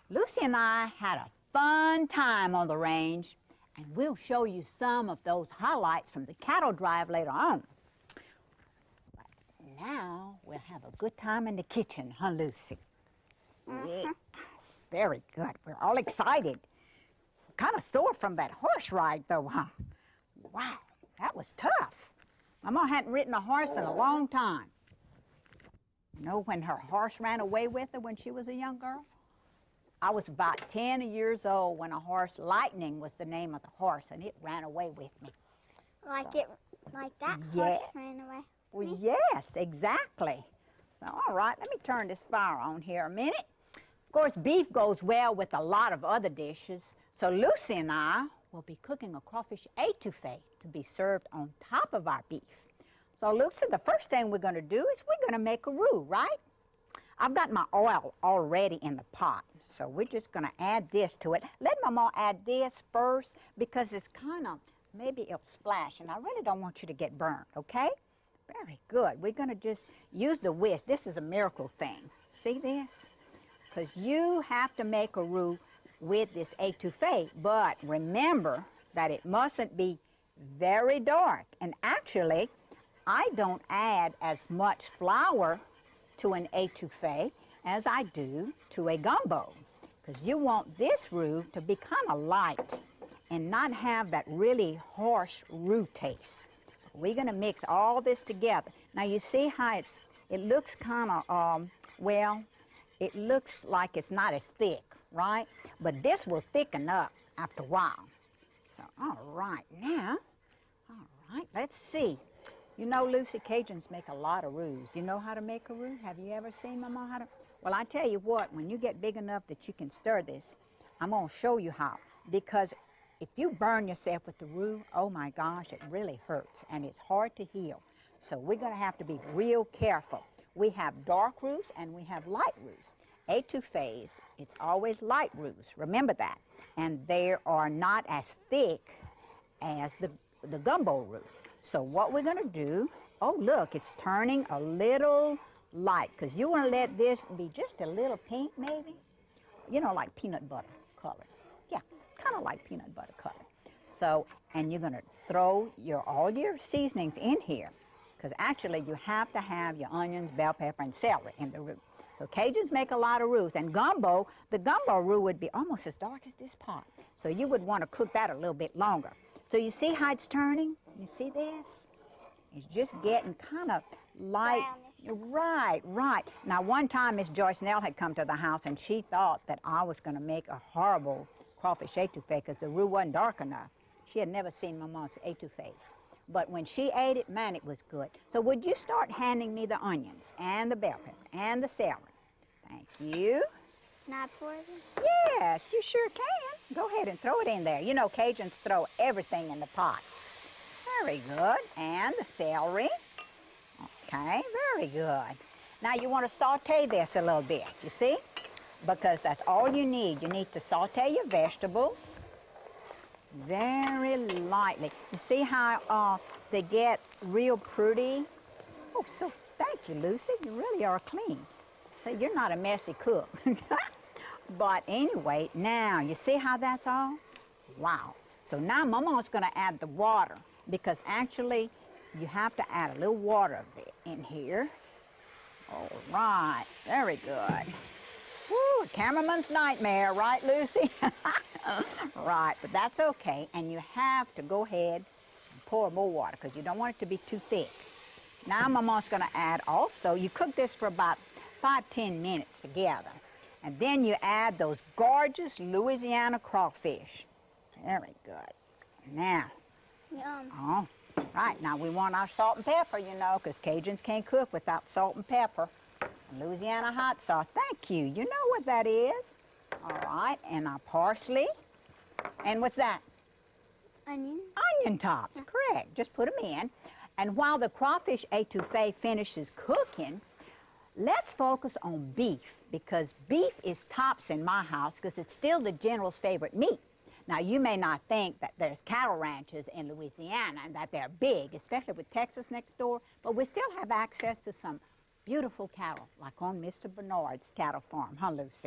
Lucy and I had a fun time on the range, and we'll show you some of those highlights from the cattle drive later on. But now we'll have a good time in the kitchen, huh, Lucy? Yes, very good. We're all excited. Kind of sore from that horse ride, though, huh? Wow, that was tough. Mama hadn't ridden a horse in a long time. You know when her horse ran away with her when she was a young girl? I was about 10 years old when a horse, Lightning was the name of the horse, and it ran away with me. Like that horse ran away with me? Well, yes, exactly. So, all right, let me turn this fire on here a minute. Of course, beef goes well with a lot of other dishes, so Lucy and I will be cooking a crawfish étouffée to be served on top of our beef. So, Lucy, the first thing we're going to do is we're going to make a roux, right? I've got my oil already in the pot, so we're just going to add this to it. Let Mama add this first because it's kind of, maybe it'll splash, and I really don't want you to get burned, okay? Very good. We're going to just use the whisk. This is a miracle thing. See this? Because you have to make a roux with this étouffée, but remember that it mustn't be very dark. And actually, I don't add as much flour to an étouffée as I do to a gumbo, because you want this roux to be kind of light and not have that really harsh roux taste. We're going to mix all this together. Now you see how it looks kind of, well, it looks like it's not as thick, right? But this will thicken up after a while. So, all right, now, all right, let's see. You know, Lucy, Cajuns make a lot of roux. You know how to make a roux? Have you ever seen Mama how to? Well, I tell you what, when you get big enough that you can stir this, I'm going to show you how. Because if you burn yourself with the roux, oh my gosh, it really hurts and it's hard to heal. So we're going to have to be real careful. We have dark roux and we have light roux. Étouffées, it's always light roux. Remember that. And they are not as thick as the gumbo roux. So what we're going to do, oh look, it's turning a little light because you want to let this be just a little pink maybe. You know, like peanut butter color. Yeah, kind of like peanut butter color. So, and you're going to throw all your seasonings in here because actually you have to have your onions, bell pepper, and celery in the roux. So Cajuns make a lot of roux, and gumbo, the gumbo roux would be almost as dark as this pot. So you would want to cook that a little bit longer. So you see how it's turning? You see this? It's just getting kind of light. Right, right. Now, one time Miss Joyce Nell had come to the house, and she thought that I was going to make a horrible crawfish étouffée because the roux wasn't dark enough. She had never seen Mama's étouffées. But when she ate it, man, it was good. So would you start handing me the onions and the bell pepper and the celery? Thank you. Not pour it in? Yes, you sure can. Go ahead and throw it in there. You know, Cajuns throw everything in the pot. Very good. And the celery. Okay, very good. Now you want to saute this a little bit, you see? Because that's all you need. You need to saute your vegetables very lightly. You see how they get real pretty? Oh, so thank you, Lucy. You really are clean. So you're not a messy cook. But anyway, now you see how that's all? Wow. So now Mama's going to add the water because actually you have to add a little water in here. All right, very good. Woo, cameraman's nightmare, right, Lucy? Right, but that's okay. And you have to go ahead and pour more water because you don't want it to be too thick. Now Mama's going to add also, you cook this for about 5-10 minutes together. And then you add those gorgeous Louisiana crawfish. Very good. Now, Yum. right, now we want our salt and pepper, you know, because Cajuns can't cook without salt and pepper. Louisiana hot sauce, thank you. You know what that is. All right, and our parsley. And what's that? Onion. Onion tops, correct. Just put them in. And while the crawfish étouffée finishes cooking, let's focus on beef, because beef is tops in my house because it's still the general's favorite meat. Now, you may not think that there's cattle ranches in Louisiana and that they're big, especially with Texas next door, but we still have access to some beautiful cattle, like on Mr. Bernard's cattle farm, huh, Lucy?